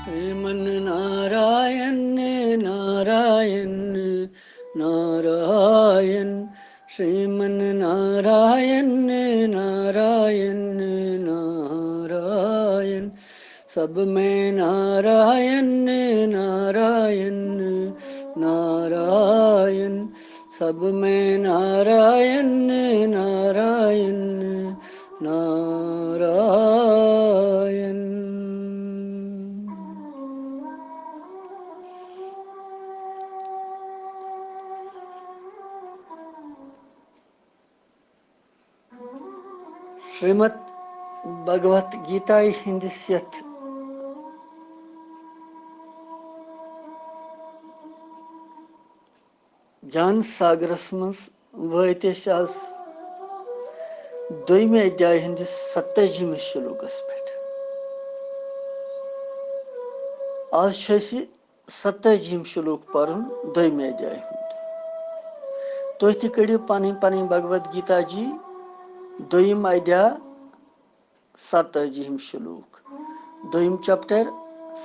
श्रीमन नारायण नारायण नारायण श्रीमन नारायण नारायण नारायण सब में नारायण नारायण नारायण सब में नारायण नारायण नारायण। श्रीमद् भगवत गीता हिंदिस यथ ज्ञान सागरस मज वत आज दोमे अध्याय हिंदिस 27 श्लोकस पे। आज 27 श्लोक पर्न दोमे अध्याय हुंद। तुह तह कड़ियो पन पन भगवत गीता जी दोयम अध्याय 27 श्लोक दोयम चैप्टर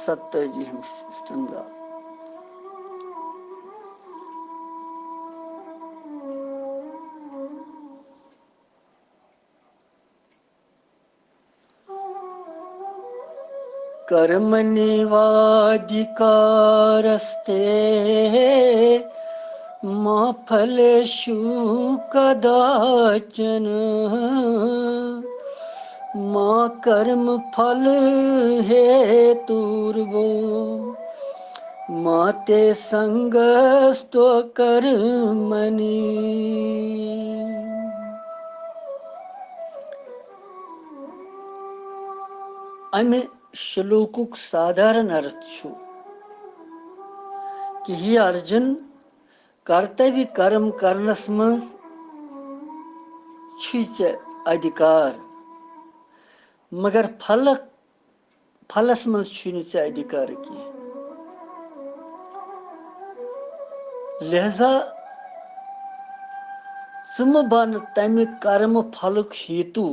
27 स्टंजा। कर्मण्येवाधिकारस्ते मा फलेषु कदाचन मा कर्म फल हेतुर्भो मा ते संगस्तो कर्मणि। अमे श्लोकुक साधारण अर्थ छु कि ही अर्जुन कर्तव्य कर्म करनस मज छुचे अधिकार मगर फलस मज छुने चे अधिकार की। लिहाजा चुम बन तमि कर्म फलुक हेतु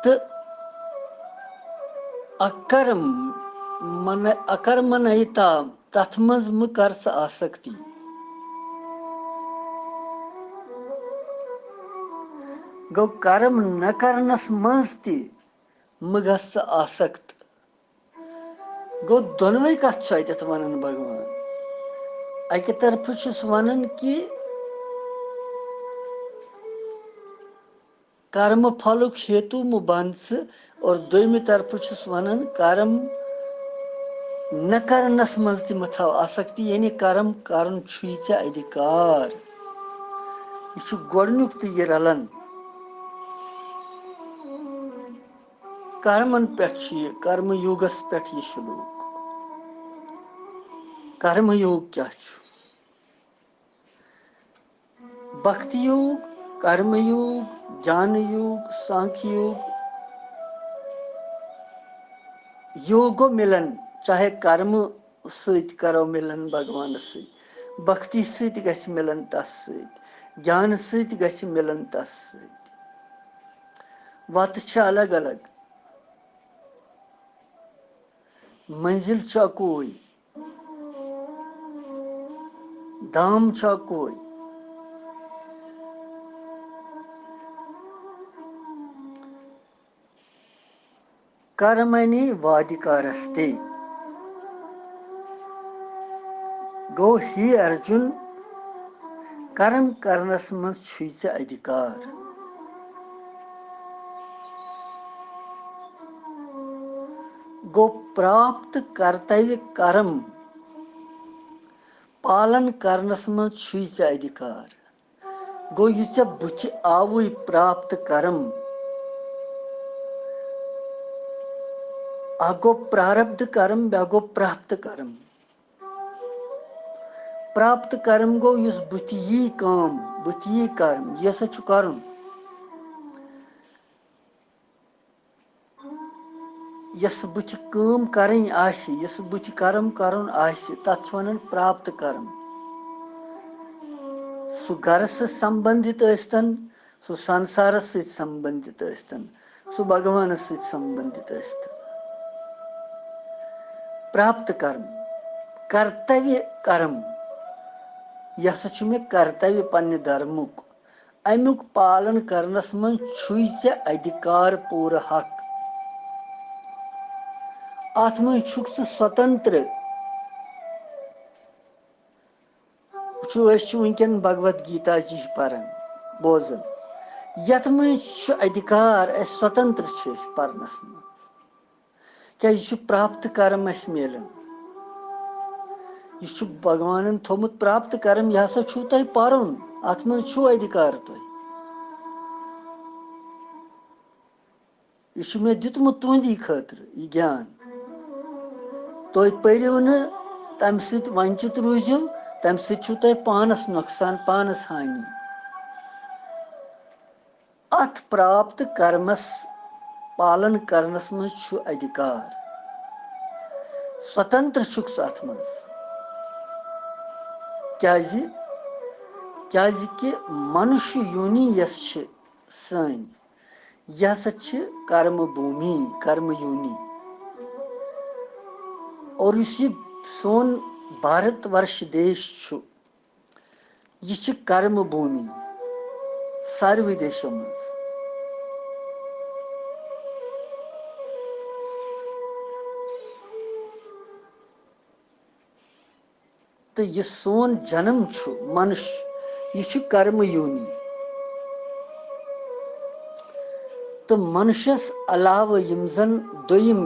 तो अकर्म नहिता तथ मज म कर आसक्ति। गो कर्म न करनस मज ति म गस आसक्त। गो दोनवे कथ वन भगवान अकि तरफ वन कि कर्म फलुक हेतु मु बन और दोयमि तरफ वन कर्म न करनस मज ति मथ आसक्ति यानी कर्म करन छुई चे अधिकार। यह गोडनुक तो यह रलन कर्मन पे कर्म योगस पे यह श्लोक। कर्म योग क्या छु? भक्ति योग, कर्म योग, ज्ञान योग, सांख्य योग, योगो मिलन चाहे कर्म सहित करो मिलन भगवान से, भक्ति सहित गछ मिलन तस सहित, ज्ञान सहित गछ मिलन तस सहित। वत छ अलग अलग मंजिल छ कोई, धाम छ कोई। कर्मणि वाधिकारस्ते गो ही अर्जुन कर्म करनस मज छुई चे अधिकार। गो प्राप्त कर्तव्य कर्म पालन करनस मज छुई चे अधिकार। गो यह बुच आवु प्राप्त कर्म अगो प्रारब्ध कर्म बेगो प्राप्त कर्म। प्राप्त कर्म गो यस बुच यी काम बुच यी कर्म यस छु करन यस बुच काम करन आसि यस बुच कर्म करन आसि तथ छु वनन प्राप्त कर्म। सु घर से संबंधित अस्तन सु संसार से संबंधित अस्तन सु भगवान से संबंधित अस्तन प्राप्त कर्म कर्तव्य कर्म यह सच में कर्तव्य पन्ने धर्मुक अमुक पालन करनस मन छुई से अधिकार पूरा हक आत्म छुक स्वतंत्र वनकन भगवत गीता जी पान बोजन यथ मज अधिकार स्वतंत्र पर्नस क्या प्राप्त कर्म मिलन यह भगवान थोमुत प्राप्त कर्म यह हसा छु तुह पर्न अत मज अधिकार तुह यह मे दितमुत तुंदी खतर यह ज्ञान तुह पढ़ो न तम सत वंचित रूजो तम सत तुह पानस नुकसान पानस हानि अथ प्राप्त कर्मस पालन करनस मज छु अधिकार स्वतंत्र छुक अथ मज क्या कि मनुष्य योनि यस सन यह हसा कर्म भूमि कर्म योनि और इस सोन भारतवर्ष देश यह कर्म भूमि सारे देशों मज तो यह सोन जन्म मनुष्य यह कर्म योनि तो मनुष्यस अलाव यम जन दोयम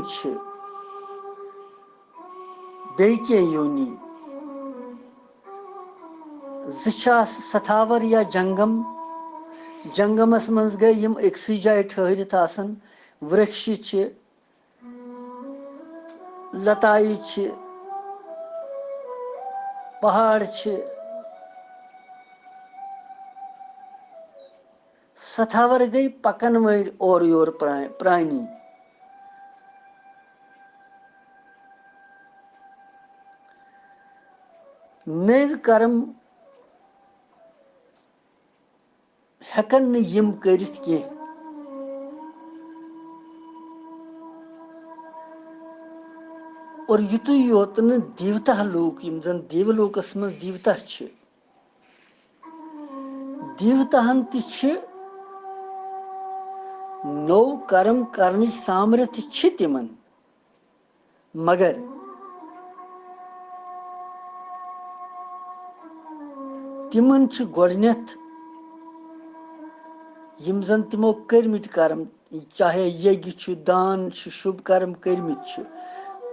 बेके योनि ज़ास सथावर या जंगम जंगमस मज गए यम एकसी जाय ठहरित आसन वृक्ष लताई पहाड़ सथावर गई पकन वल और योर प्राणी नव कर्म हेकन यम करित के और युतु योत न देवता लोक यम जन देवलोकस मज देवता देवताहन नौ कर्म करने सामर्थ्य तिमन मगर तिमन गोडनेथ यम जन तिमो कर्मित कर्म चाहे यज्ञ दान शुभ कर्म कर्मित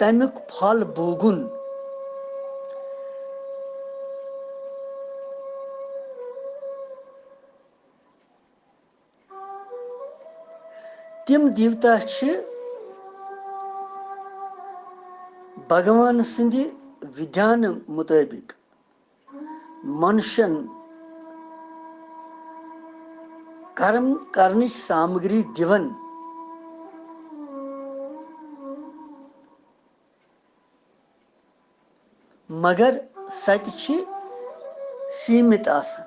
तमिक फल भोगुन तिम देवता भगवान सिंधि विधान मुताबिक मनुष्यन कर्म करने सामग्री दिवन मगर सत सीमित आसन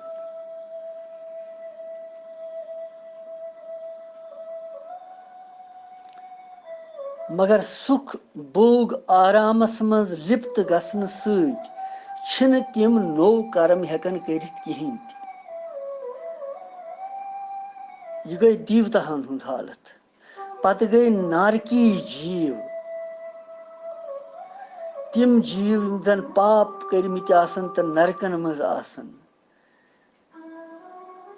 मगर सुख भोग आरामस मज लिप्त गसन सत तिम नो कर्म हेकन करित कहीं यह गई देवताहन हुंद हालत पत गई नारकी जीव तिम जीव जन पाप कर्मित आसन तो नरकन मज आसन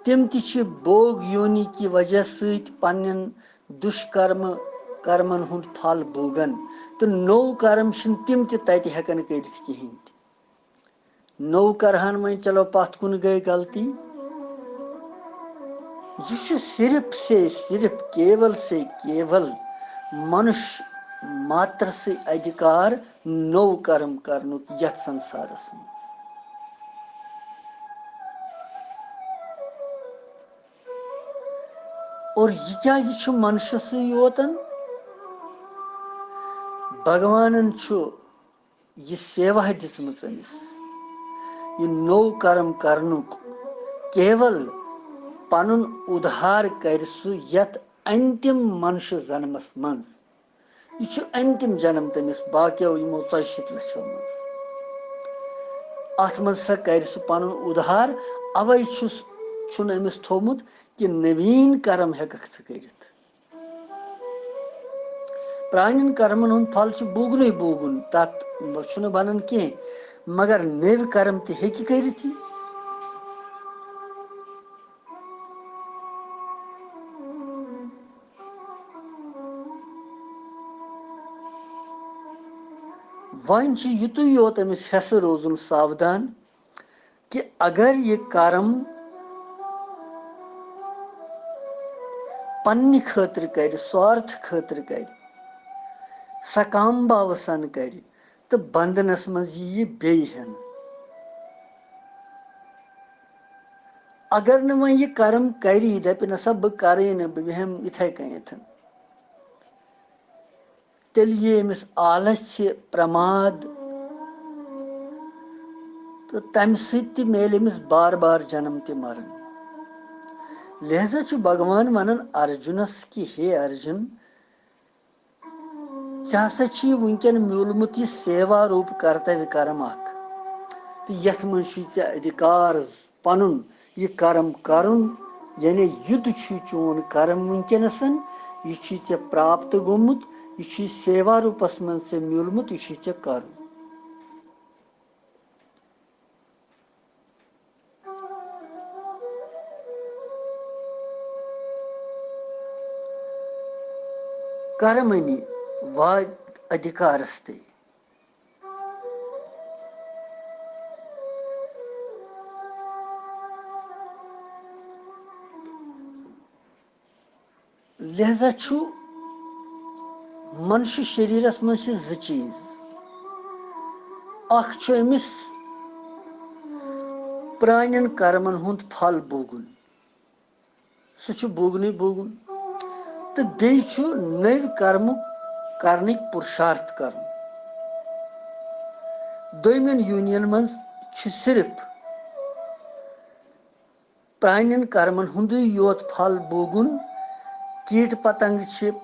तिम ति भोग योनि की वजह सत पन्न दुष्कर्म कर्मन हुंद फल भोगन तो नौ कर्म तिम तत हेकन करित कहीं नौ करहन वह चलो पत कुन गई गलती यह सिर्फ केवल से केवल मनुष्य मात्र से अधिकार नौ कर्म करनुक यथ संसारस में और यह क्या यह मनुष्य से योतन भगवान यह सेवा दिसम यह नौ कर्म करनुक केवल पनुन उद्धार कर सु यत अंतिम मनुष्य जन्मस मज यह अंतिम जन्म तमिस बाकियों यमो 40 लक्षों मज अत मज सा कर सु पनुन उद्धार अवै छुन अमिस थोमुत कि नवीन कर्म हेकक स करित प्राणीन कर्मन हुंद फल बुगन बुगुन तत छुन बनन कह मगर नव कर्म ते हेकि करित वन युत योत अमिस हेस रोजुन सावधान कि अगर ये कर्म पन्नि खतर कर स्वार्थ खतर कर सकाम भाव सन कर तो बंधनस मज यह बेहन अगर न वह यह कर्म करी दप नसा बह कर बह बेहम इथे कन तेल ये अमिस आलस्य प्रमाद तो तम सत मेल अमिस बार बार जन्म ते मरण लिहाजा भगवान वनान अर्जुनस कि हे अर्जुन हसा वनकन म्यूलमुत यह सेवा रूप कर्तव्य कर्म अख तो यथ मज अधिकार पनुन यह कर्म करुन यानी युद्ध चोन कर्म वनकनस यह ऐ प्राप्त गोमुत यह सेवा रूपस मज से म्यूलमुत यह ऐ कर कर्मणि वा अधिकारस्ते लिहाजा मनुष्य शरीरस मज ज चीज अमिस प्राणन कर्मन हुंद फल बोगुन सह बोगन बोगुन तो बेच नव कर्म करने पुरुषार्थ कर दोमिन यूनियन मज सिर्फ प्राणन कर्मन हुंद योत फल बोगुन कीट पतंग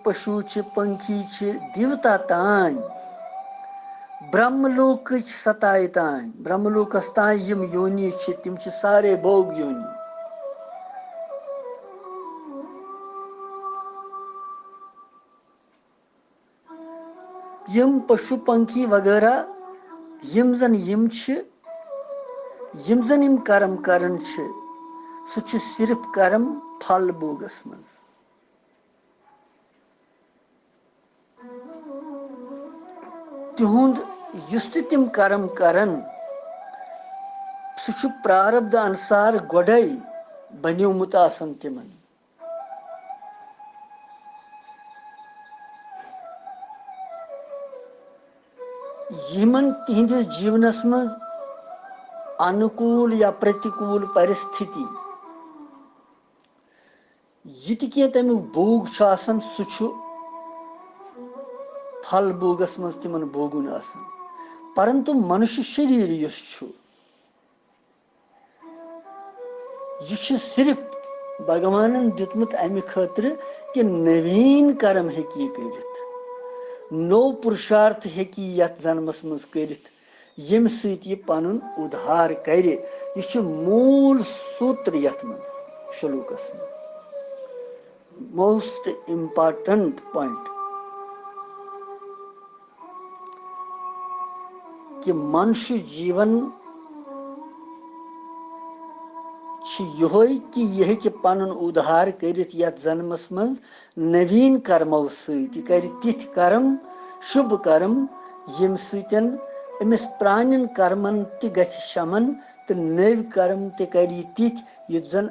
पशु पंखी देवता तान ब्रह्मलोक सताए तान ब्रह्मलोकस तान यम योनि तिम सारे भोग योनि यम पशु पंखी वगैरह यम जन यम कर्म करन सह सिर्फ कर्म फल भोगस मज तिहुंद तिम कर्म करन सह प्रारब्ध अनुसार गोडे बनियोमुत आसन तिमन यमन तिहंदिस जीवनस मज अनुकूल या प्रतिकूल परिस्थिति यह तमिक भोग सह फल भोगस मज तिमन भोगुन आसन परंतु मनुष्य शरीर यह सिर्फ भगवान दितमुत अमि खतर कि नवीन कर्म हेकि करित नो पुरुषार्थ हेकि यथ जन्मस मज करित यम सत यह पनुन उद्धार कर यह मूल सूत्र यथ मज श्लोकस मज मोस्ट इम्पॉर्टेंट पॉइंट कि मनुष्य जीवन कि यह कि पनुन उद्धार करित यथ जन्मस मज नवीन कर्मों सत कर तिथ कर्म शुभ कर्म यम सतन अमिस प्राणन कर्मन त गछ शमन तो नव कर्म त कर तिथ युत जन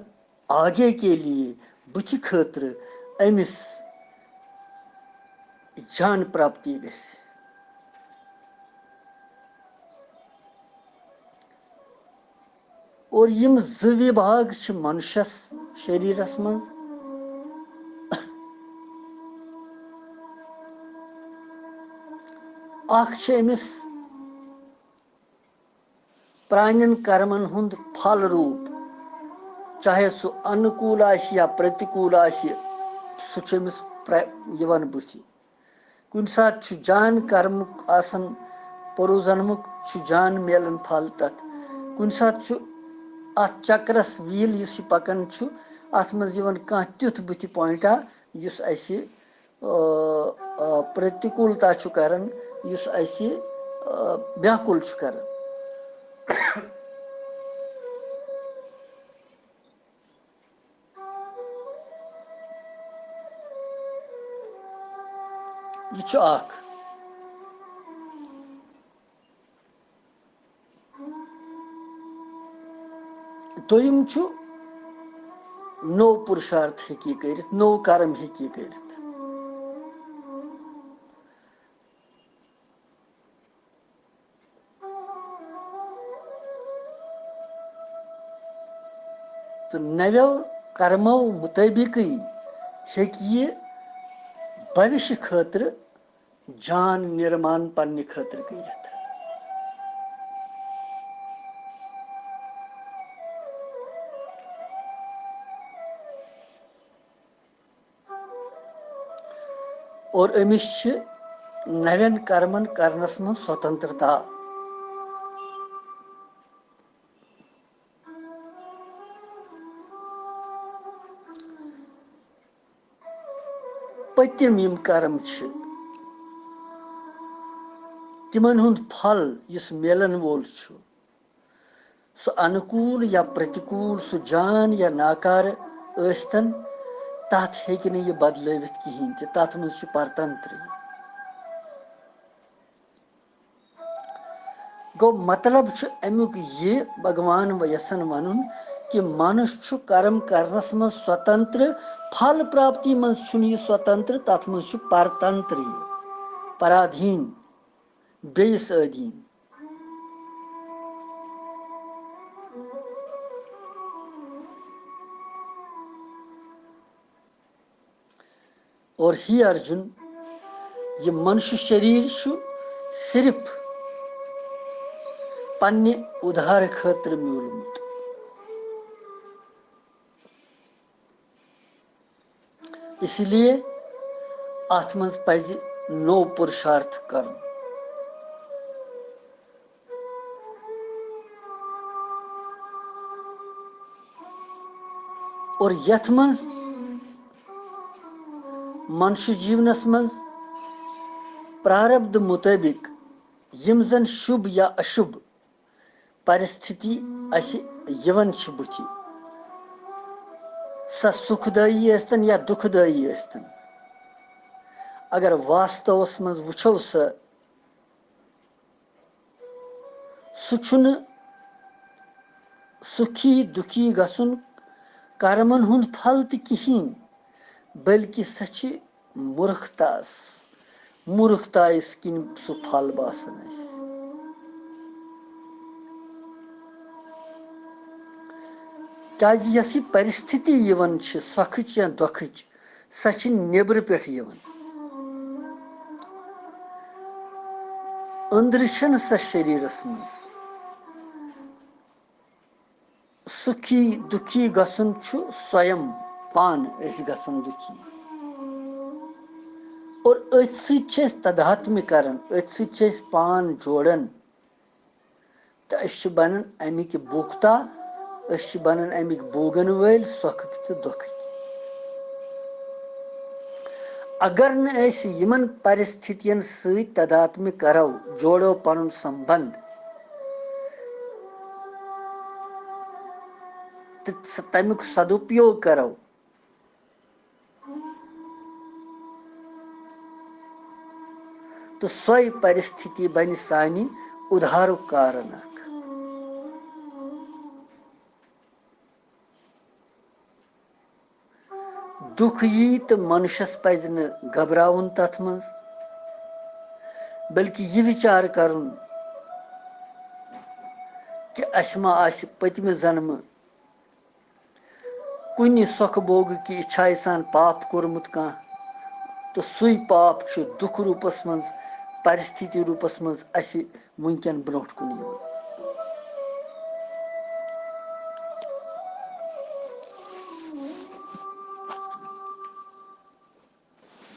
आगे के लिए बुथ खतर अमिस जान प्राप्ति गस और यम ज विभाग मनुष्यस शरीरस मज अमिस प्राणन कर्मन हुंद फल रूप चाहे सह अनुकूल आशि या प्रतिकूल आशि सह छु अमिस यिवान बुथि कुन सात छु जान कर्म आसन पुरुजन्मुक छु जान मेलन फल तथ कुन सात छु अत चक्रस व्हील इस पकन छु अत मज यिवान कह तिथ बुथि पॉइंटा युस ऐसी प्रतिकूलता छु करन युस ऐसी व्याकुल छु करन यह छु आख दोयम छु नो पुरुषार्थ हेकी करित नो कर्म हेकी करित तो नव्यो कर्मो मुताबिक हेकी भविष्य खतर जान निर्माण पन्ने खतर करित और अमिस नव्यन कर्मन करनस मन स्वतंत्रता पतिम यम कर्म तिमन हुंद फल इस मेलन वोल छु सो अनुकूल या प्रतिकूल सो जान या नाकार अस्तन तथ हेकि यह बदलवित कहीं तथ मज परतंत्र गो मतलब अमुक ये भगवान यसन वन कि मनुष्य कर्म करनस मज स्वतंत्र फल प्राप्ति मज स्वतंत्र तथ मज परतंत्र पराधीन बेस अधीन और ही अर्जुन ये मनुष्य शरीर सिर्फ पन्ने उधार खतर म्यूलमुत इसलिए अथ मज पज नो पुरुषार्थ कर और यथ मज मनुष्य जीवनस मज प्रारब्ध मुताबिक यम जन शुभ या अशुभ परिस्थिति अस यवन बुथि स सुखदायी अस्तन या दुखदायी अस्तन अगर वास्तवस मज वुछो सुन सुखी दुखी गसुन कर्मन हुंद फल तहीं बल्कि सच मूर्खता किन सु फल बासन क्या यस परिस्थिति यवन सखच या दुखच सच नेबर पे अंदर स शरीरस मज सुखी दुखी गसन स्वयं पान गसन दुखी और अथ सत तदात्म्य करन अथ पान जोड़न तो बनन अमिक भुगता बनन अमिक भोगन वल सुख तो दुख अगर नमन परिस्थितियन सत तदात्म्य करो जोड़ो पन संबंध तमुक सदुपयोग करो तो सो परिस्थिति बन सानि उधार कारण दुख यी तो मनुष्यस पज न घबराउन तथ मज बल्कि यह विचार करुन कि अशमा आस पतम जन्म कुन सुख भोग की इच्छा सान पाप कोरमुत कह तो सुई पाप दुख रूपस मज परिस्थिति रूपस मज अस वुनकन ब्रोट कुन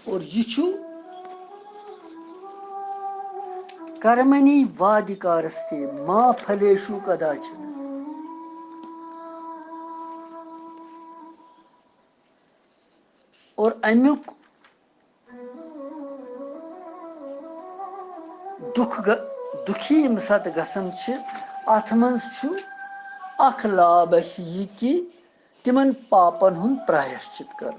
और यह कर्मणि वाधिकारस्ते मा फलेषु कदाचन। और अमुक दुखी यम सत गसन अथ मज अख लाभ यह कि तिमन पापन हुंद प्रायश्चित कर।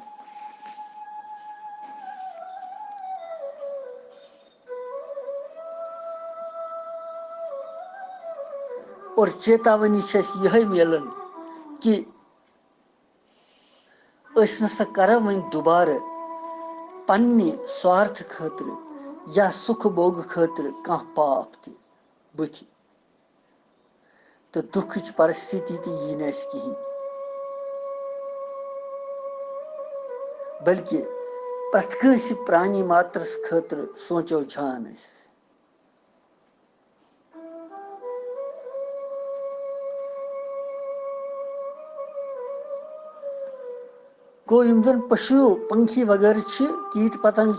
और चेतावनी यह मिलन कि नसा कर वन दोबारा पन्ने स्वार्थ खतर या सुख भोग खतर कह पाप त बुथ तो दुख परिस्थिति तो यी न कहीं, बल्कि प्रत कंस प्राणी मात्रस खतर सोचो छान। गो यम जन पशु पंखी वगैरह कीट पतंग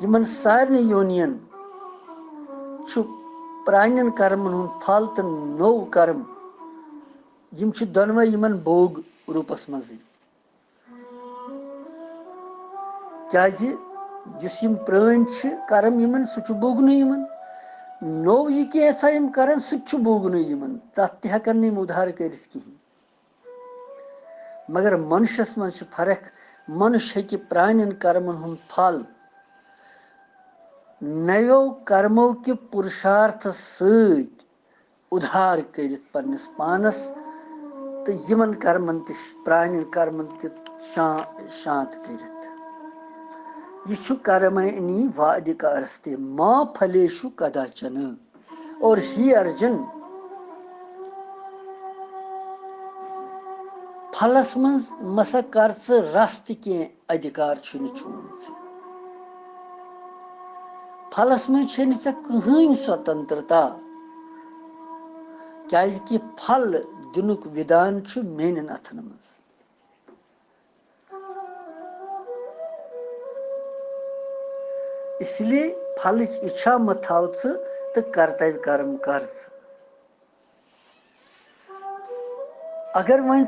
यमन सारे योनियन प्राण्यन कर्मन हुंद फल तो नौ कर्म यम दोनवे यमन भोग रूपस मज। क्या प्राण कर्म यमन सह भोगन यमन नौ यह कैसा यम करन सह भोगन यमन तथ तहकन नम उधार कर कहीं। मगर मनुष्यस मज फर्क, मनुष्य हेकि प्राण्यन कर्मन हुंद फल नवो कर्मों के पुरुषार्थ सत उधार कर पन्नस पानस तो यमन कर्मन प्राण्यन कर्मन शांत कर। यह कर्मणि वाधिकारस्ते मा फलेषु कदाचन। और ही अर्जुन फलस मज मसा कर रस तह अधिकार चून फलस मज कहीं स्वतंत्रता क्या कि फल दिनुक विधान मेन अथन मज। इसलिए फल इच्छा मत थाव तो कर्तव्य कर्म कर। अगर वन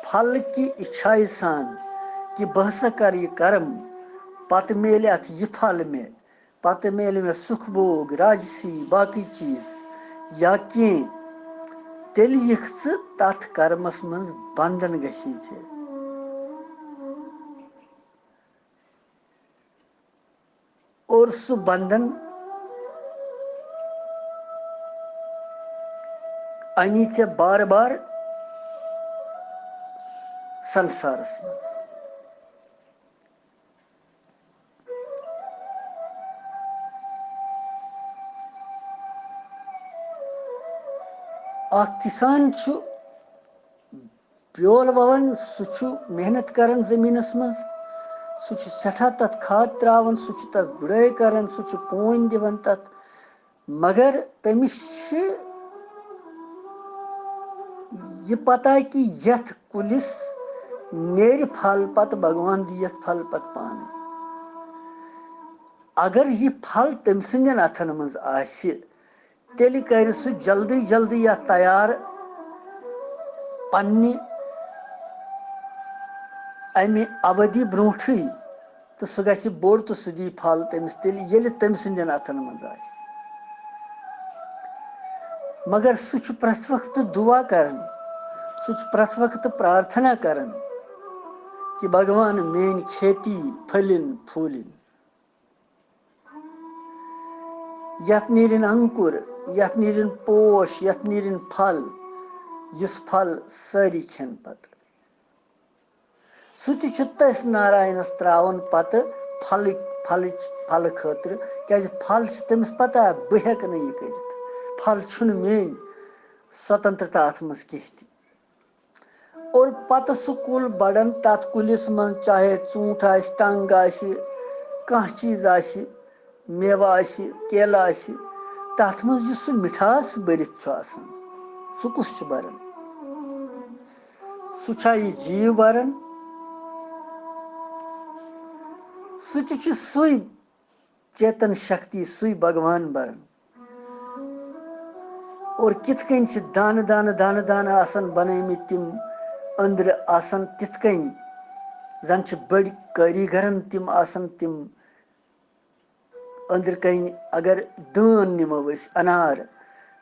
फल की इच्छा सान कि बह सा कर यह कर्म पत मेले अथ यह फल में पत मेले में सुख भोग राजसी बाकी चीज या कह तेल यिख तथ कर्मस मज बंधन गसी चे। और सह बंधन अनि चे बार बार संसारस मज। किसान ब्योल ववन सह मेहनत करन जमीनस मज सह सठा तथ खाद त्रावन सह तथ गुड़ाई करन सह पोन दिवन तथ मगर तमिस यह पता कि यथ कुलिस नेर फल पत भगवान दियत फल पत पाने। अगर यह फल तम सदन अथन मज आसि तेल कर सह जल्दी जल्दी या तैयार पन्ने अमि अवधि ब्रोठे तो सह गि बोड़ तो सह दी फल तमिस तेल तम सदन अथन मज आस। मगर सह प्रत वक्त दुआ कर सह प्रत वक्त प्रार्थना कर कि भगवान मेन खेती फलिन फूलिन यथ नीरिन अंकुर यथ नीरिन पोश यथ नीरिन फल युस फल सारी खेन पत सह तस नारायणस त्रावन पत फल फल फल खतर क्या फल तमिस पता बह हेक न यह कर फल मेन स्वतंत्रता अथ मज कह। और पत सह कुल बड़न तथ कुलिस मन चाहे ूंठ आस टंग आस कह चीज आस मेवा आस केला आस तथ मज सह मिठास भरित सह कुस बरन सह यह जीव बरन सुई चेतन शक्ति सुई भगवान बरन और कित कन दान दान दान दान आसन बनैमित तिम अंदर आसन तित कन जन बड़ कारीगरन तिम आसन तिम अंदर कन अगर दान निमो अनार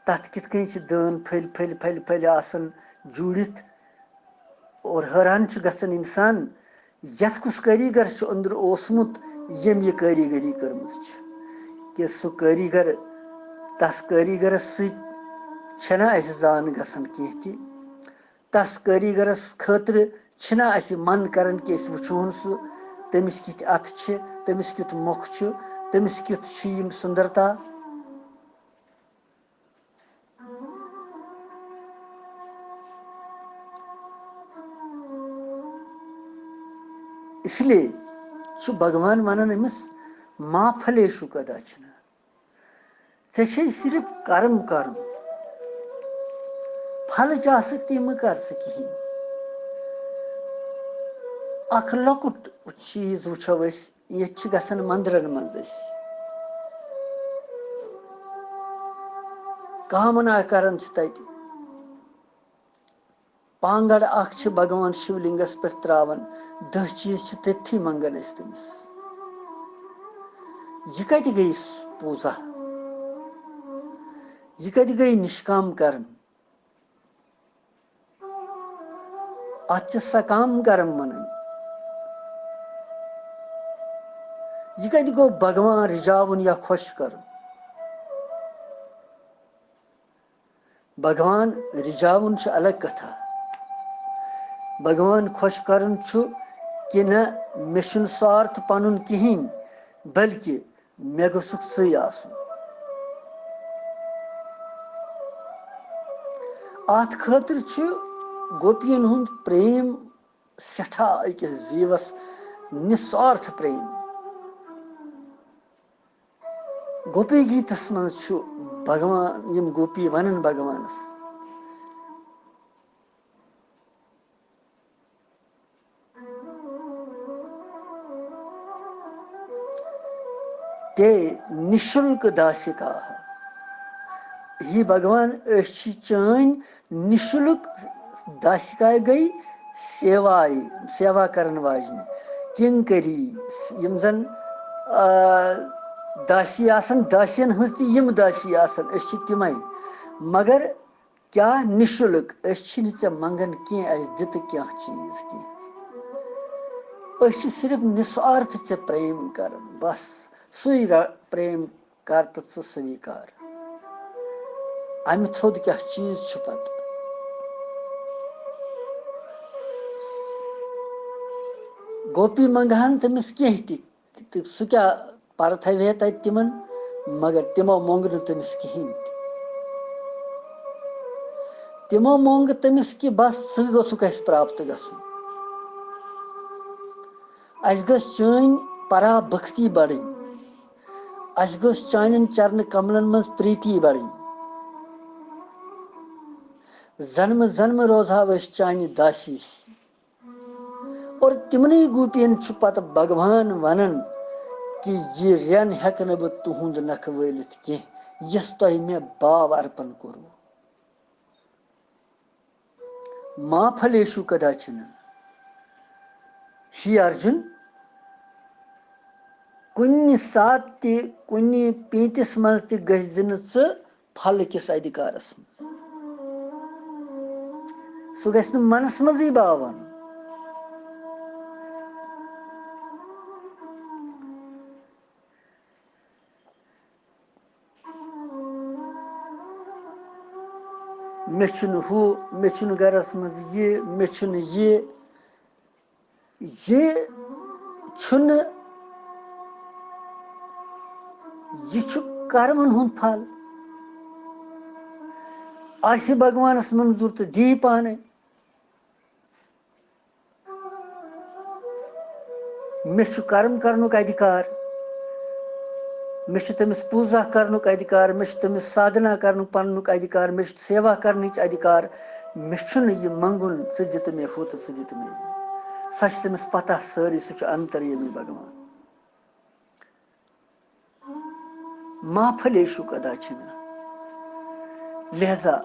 तथ कित कन दान फल फल फल फल आसन जुड़ित और हैरान गसन इंसान यथ कुस कारीगर अंदर ओसमुत यम ये कारीगरी कर्म कि सह कारीगर तस कारीगरस छना जान गसन कह तस कारीगरस खतर छना मन करन कि वुचोन सह तमिस कित अथ तमिस कित मुख तमिस कित सुंदरता इसलिए भगवान वनान अमिस मा फलेशु कदाचन ऐसे सिर्फ कर्म कर फल आसक्ति मह कर कहें अख लकुट चीज वुचो ये गसन मंदिरन मज कामना करन तत पांगड़ अख भगवान शिवलिंगस पे त्रावन 10 चीज तथी मंगन तमिस यह कत गई पूजा यह कत गई निष्काम कर्म अत सकाम कर्म वन यह कत गो भगवान रिजावन या खुश कर भगवान रिजावन अलग कथा भगवान खुश करन कि न मे स्वार्थ पनुन कहीं बल्कि मे गुसुक सही आसुन अत खतर गोपियन हुंद प्रेम सठा अकिस जीवस निस्वार्थ प्रेम गोपी गीतस मज भगवान यम गोपी वनन भगवानस ते निशुल्क दासिका ही भगवान चान निशुल्क दासिका गई सेवा करन वाजन किंकरी यम जन दासी आसन दासियन हज तम दासी आसन तिमै मगर क्या निशुल्क चे मंगन कह दित क्या चीज कह सिर्फ निस्वार्थ चे प्रेम कर बस सुई प्रेम कर तो स्वीकार अमि थोद क्या चीज पत गोपी मंगहन तमिस कह सह क्या पर थवे तत तिमन मगर तिमो मोंग न तमिस कहें तिमो मोंग तमिस कि बस सह गोसुक प्राप्त गसुन अस गस चान परा भक्ति बढ़ी अस गस चानन चरण कमलन मज प्रीति बढ़ी जन्म जन्म रोजहा चान दासी और तिमन गोपियन पत भगवान वनन कि यह रेन हेक न बह तुहुंद नख वलित कह यस तह मे भाव अर्पण कोर मा फलेशु कदाचन श्री अर्जुन कुन सात कुन पीतिस मज गन फल किस अधिकारस सह गि मनस मज भावन मे हु मे गरस मज मे यह कर्मन हुंद फल आश भगवानस मंजूर तो दी पाने मे कर्म करनुक अधिकार मे तमिस पूजा करनुक अधिकार मे तमिस साधना करनुक पनुक अधिकार मे सेवा करनिच अधिकार मे यह मंगुन च दित मे हु तो च दित मे सह तमिस पता सारी सह अंतर्यामी भगवान माफलेशु कदाचन लिहाजा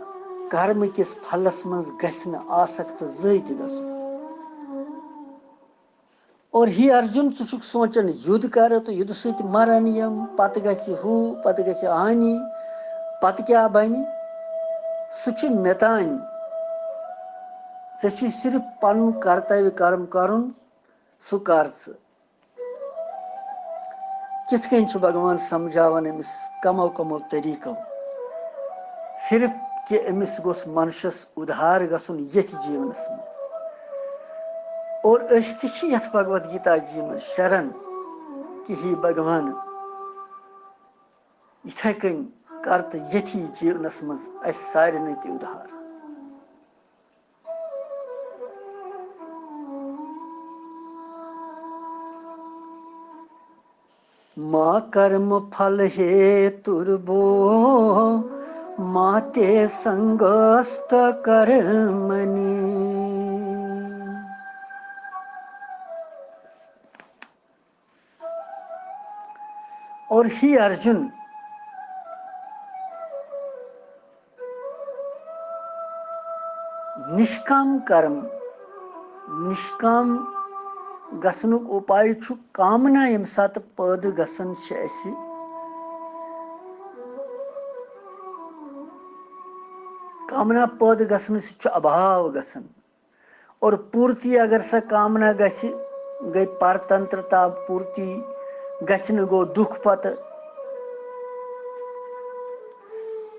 कर्म किस फलस मज गस्न आसक्त जैत गसुन। और ही अर्जुन तुक सोचन युद्ध कर तो युद्ध सत मरन यम पत गि हु पत गि हानि पत क्या बन सह मे तान सिर्फ पन कर्तव्य कर्म करुन सह कर किथ कन भगवान समझावन अमिस कमो कमो तरीको सिर्फ कि अमिस गोस मनुष्यस उधार गसुन यथ जीवनस मज। और यथ भगवद गीता जी में शरण कि ही भगवान इथे कन कर तो यथी जीवनस मज सारे ते उधार। माँ कर्म फल हेतुर्भो माते संगस्त कर्मणि। और ही अर्जुन निष्काम कर्म निष्काम गसनुक उपाय छु कामना यम सात पद गसन ऐसी कामना पद गसन से अभाव गसन। और पूर्ति अगर सा कामना गई परतंत्रता पूर्ति गन गो दुख पत।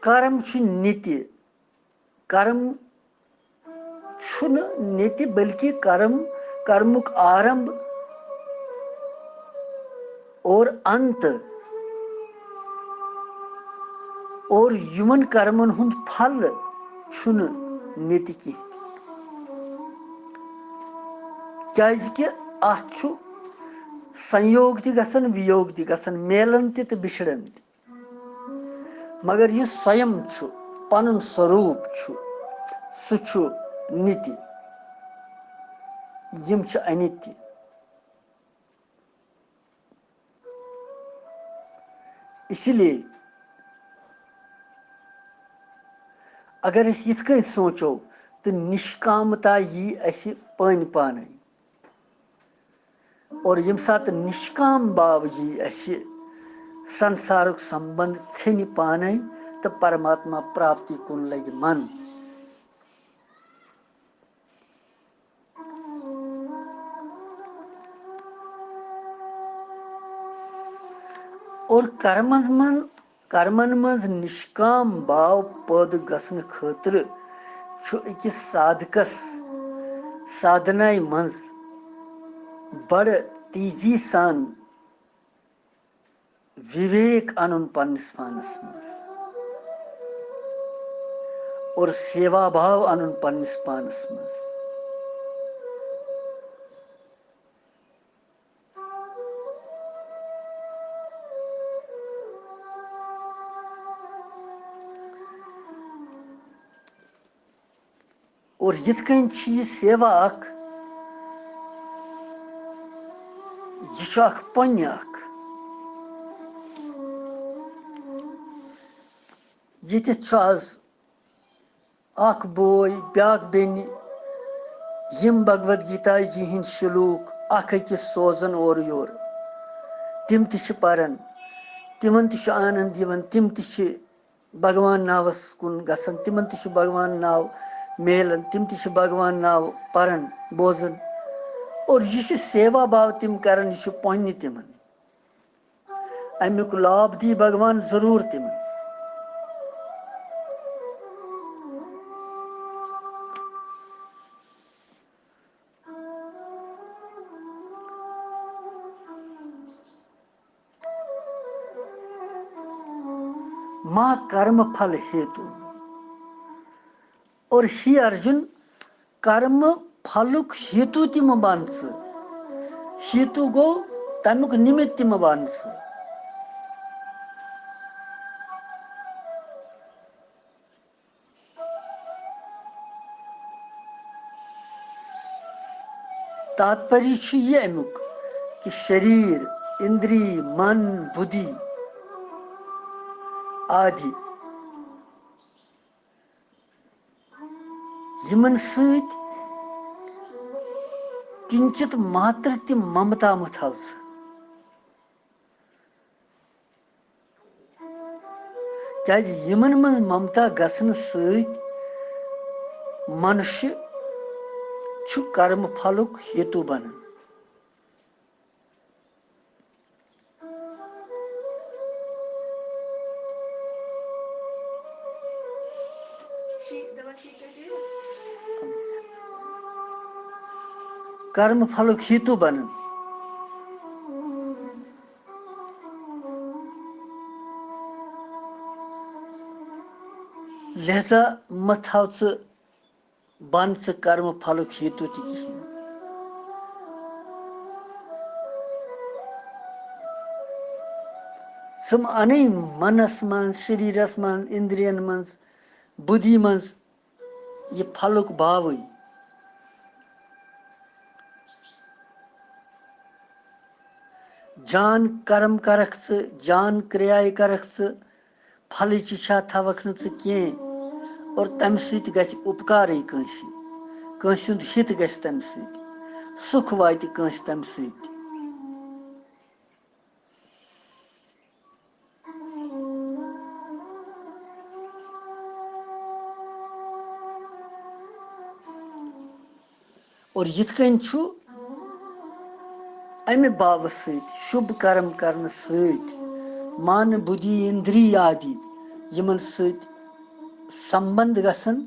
कर्म नित्य कर्म नित्य बल्कि कर्मुक आरंभ और अंत और युमन कर्मन हुंद फल नित्य की क्या संयोग ति गसन वियोग ति गसन मेलन तो बिछड़न मगर यह स्वयं पन स्वरूप सह नित्य यम अनित्य। इसलिए अगर इस यथ कन सोचो तो निष्कामता यी अस पान पाने। और यम सात निष्काम भाव यी अस संसारुक संबंध छन पाने तो परमात्मा प्राप्ति कुन लगे मन। और कर्मन मज निष्काम भाव पद गसन खतर अकिस साधकस साधनाय मज बड़ तेजी सान विवेक अनुन पन्निस पानस मज और सेवा भाव अनुन पन्निस पानस मज। और यथ कन सेवा यह पुण्य आज बोय ब्याक बेन यम भगवद गीता जी हिंद श्लोक अकिस सोजन और योर तिम पारन तिमन आनंद दिवन तिम भगवान नावस कुन गसन तिमन भगवान नाव मेलन तिम भगवान नाव परन बोजन। और यह सेवा भाव तिम करन यह पुण्य तिमन अमुक लाभ दी भगवान जरूर तिमन। माँ कर्म फल हेतु। और ही अर्जुन कर्म फलुक हेतु तिम बन हेतु गो तमुक निमित्त तिम बन। तात्पर्य यह अमुक कि शरीर इंद्रिय मन बुद्धि आदि यमन सत किंचित मात्र ति ममता मथाव क्या यमन मन ममता गसन सत मनुष्य छु कर्म फलुक हेतु बनन कर्म फलुक हेतु बनन लिहाजा मत थाव बन कर्म फलुक हेतु कहें सम अन मनस मन शरीरस मन इंद्रियन मन बुद्धि मन यह फलुक भाव जान कर्म करख जान क्रिया करख फल इच्छा थवक कह और तम सत गछ उपकार कंस हित गछ तम सुख वात कंस तम सत और यिथ कन अमि बाब सत शुभ कर्म करने सत मन बुद्धि इंद्रिय आदि यमन सत संबंध गसन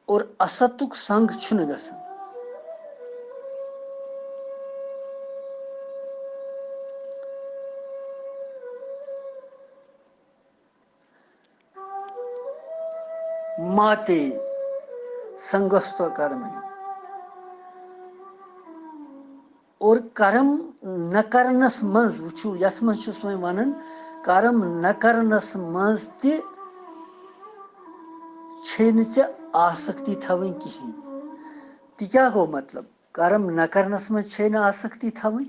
और असतुक संग छुन गसन माते संगस्तो कर्म और कर्म न करनस मज वुचु यथ मज वन कर्म न करनस मज ते आसक्ति थवन कहें ति क्या गो मतलब कर्म न करनस मज आसक्ति थवन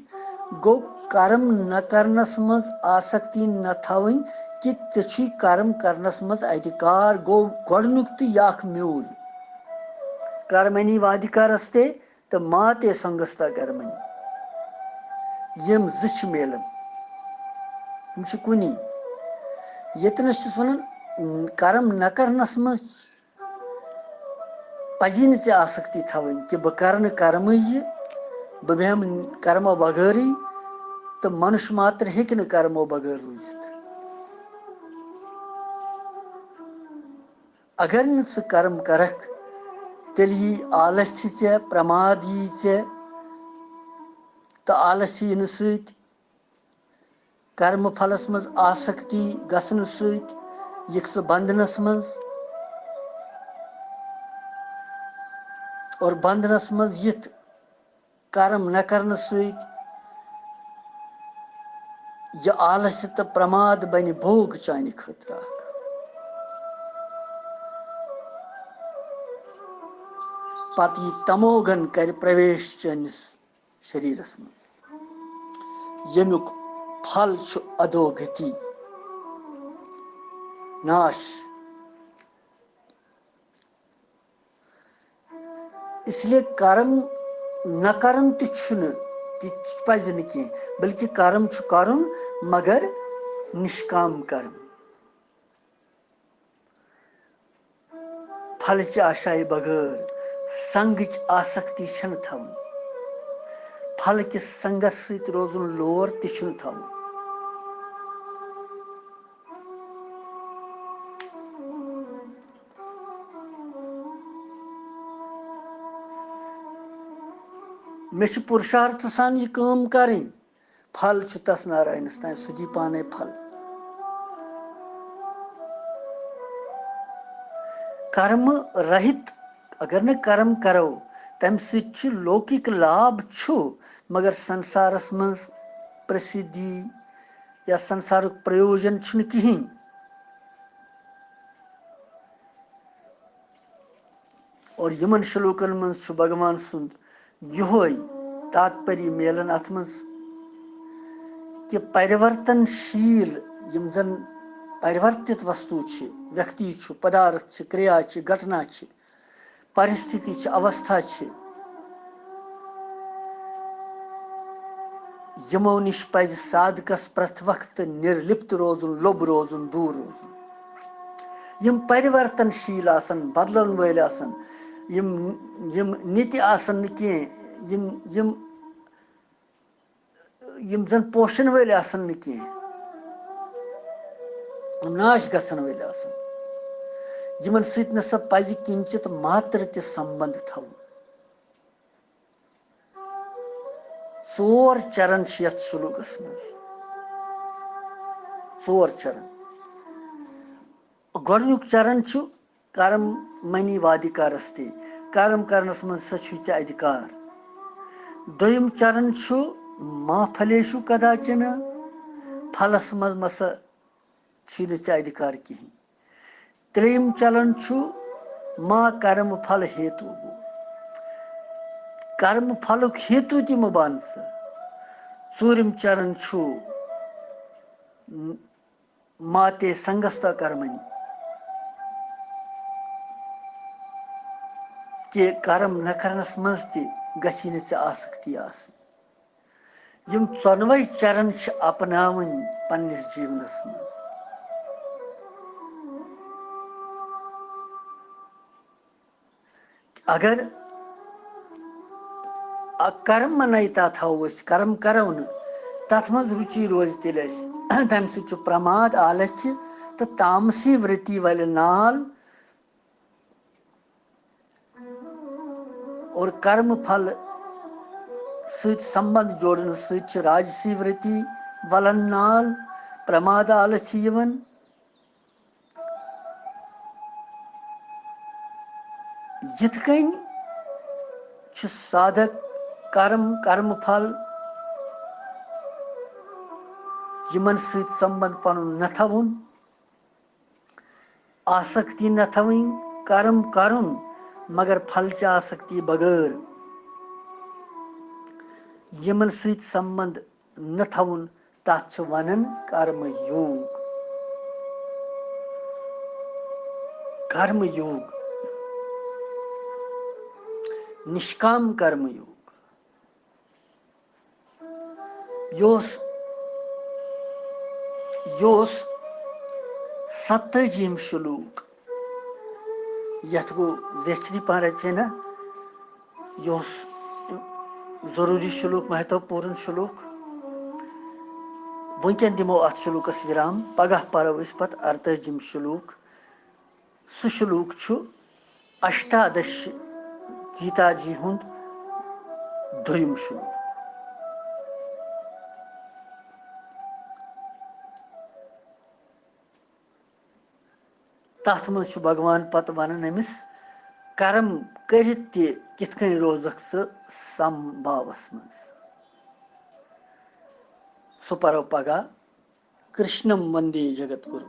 गो कर्म न करनस मज आसक्ति न थवन कि ते कर्म करनस मज अधिकार गो गोडनुक तो याख म्यूल कर्मणि वाधिकारस्ते तो माते संगस्ता कर्मणि यम जिछ मेलन हम कुनी यतनस वन कर्म न करनस मज पजी न आसक्ति थवन कि बह कर कर्म बह बेहम कर्मो बगैर तो मनुष्य मात्र हेक न कर्मो बगैर रूजित अगर न कर्म करख तेल यी आलस्य ऐ प्रमाद यी तो आलस्य इन सत कर्म फलस मज आसक्ति गसन सत यिक बंधनस मज और बंधनस मज यिथ कर्म न करने सत यह आलस्य तो प्रमाद बन भोग चान खतर पत यह तमोगन कर प्रवेश चनिस शरीरस मज यमुक फल अधोगति नाश इसलिए कर्म न करन पज न कह बल्कि कर्म कर मगर निष्काम कर्म फल आशाए बगैर संग आसक्ति थवन फल किस संगस सत रोजन लोर थवन मे पुरुषार्थ सान यह काम करें फल तस नारायणस तान सु दी पाने फल कर्म रहित अगर न कर्म करो तम सत लौकिक लाभ मगर संसारस मज प्रसिद्धि या संसारुक प्रयोजन कहीं और यमन श्लोकन मज भगवान सुंद योय तात्पर्य मेलन अथ मज कि परिवर्तनशील यम जन परिवर्तित वस्तु छ, व्यक्ति छ, पदार्थ छ, क्रिया छ, घटना छ, परिस्थिति छ, अवस्था छ, यमो निश पज साधकस प्रथ वक्त निर्लिप्त रोजुन, लोभ रोजुन, दूर रोजुन। यम परिवर्तनशील आसन, बदलन वल आसन, यम यम नित्य आसन न कह, यम यम यम जन पोषण वल आसन न कह, नाश गसन वल आसन, यमन सत न सा पज किंचित मात्र त संबंध थव। चोर चरण यथ शुलूकस मज, चोर चरण। गोडनुक चरण छु कर्म मनी वादिकारस्ते, कर्म करनस मन सछु च अधिकार। दोयम चरण छु मा फलेशु कदाचन, फलस मज मस छि च अधिकार कहीं। त्रेयम चरण छु मा कर्म फल हेतु, कर्म फलुक हेतु तिम बान स। चूरिम चरण छु माते संगस्ता कर्मनि, कि कर्म न करनस मज त गछि न च आसक्ति आस। यम चोनवे चरण छ अपनावन पन्निस जीवनस मज। अगर कर्म मनता थो, कर्म करो न तथ मज रुचि रोज तेल तम सु प्रमाद आलस्य तो तामसी वृत्ति वाल नाल और कर्म फल सहित संबंध जोड़न सहित राजसी वृत्ति वलन नाल प्रमाद आलस्य यवन। यथ कन साधक कर्म कर्म फल यमन सहित संबंध पन न थवन, आसक्ति न थवन, कर्म करुन मगर फल च आसक्ति बगैर, यमन सहित संबंध न थवन तथ वनन कर्म योग। कर्म योग, निष्काम कर्म योग, योस 70 श्लोक यथ गो जेठरी पह रचे ना, योस जरूरी श्लोक, महत्वपूर्ण श्लोक। वनकन दिमो अथ श्लोकस विराम, पगह परो इस पत 48 श्लोक। सु श्लोक छु 18 गीता जी हुंद दोयम श्लोक। तथ मज भगवान पत वनन अमिस कर्म करित किथ कन रोजक संभावस मज। सु परो पगह कृष्णम वंदे जगत गुरु।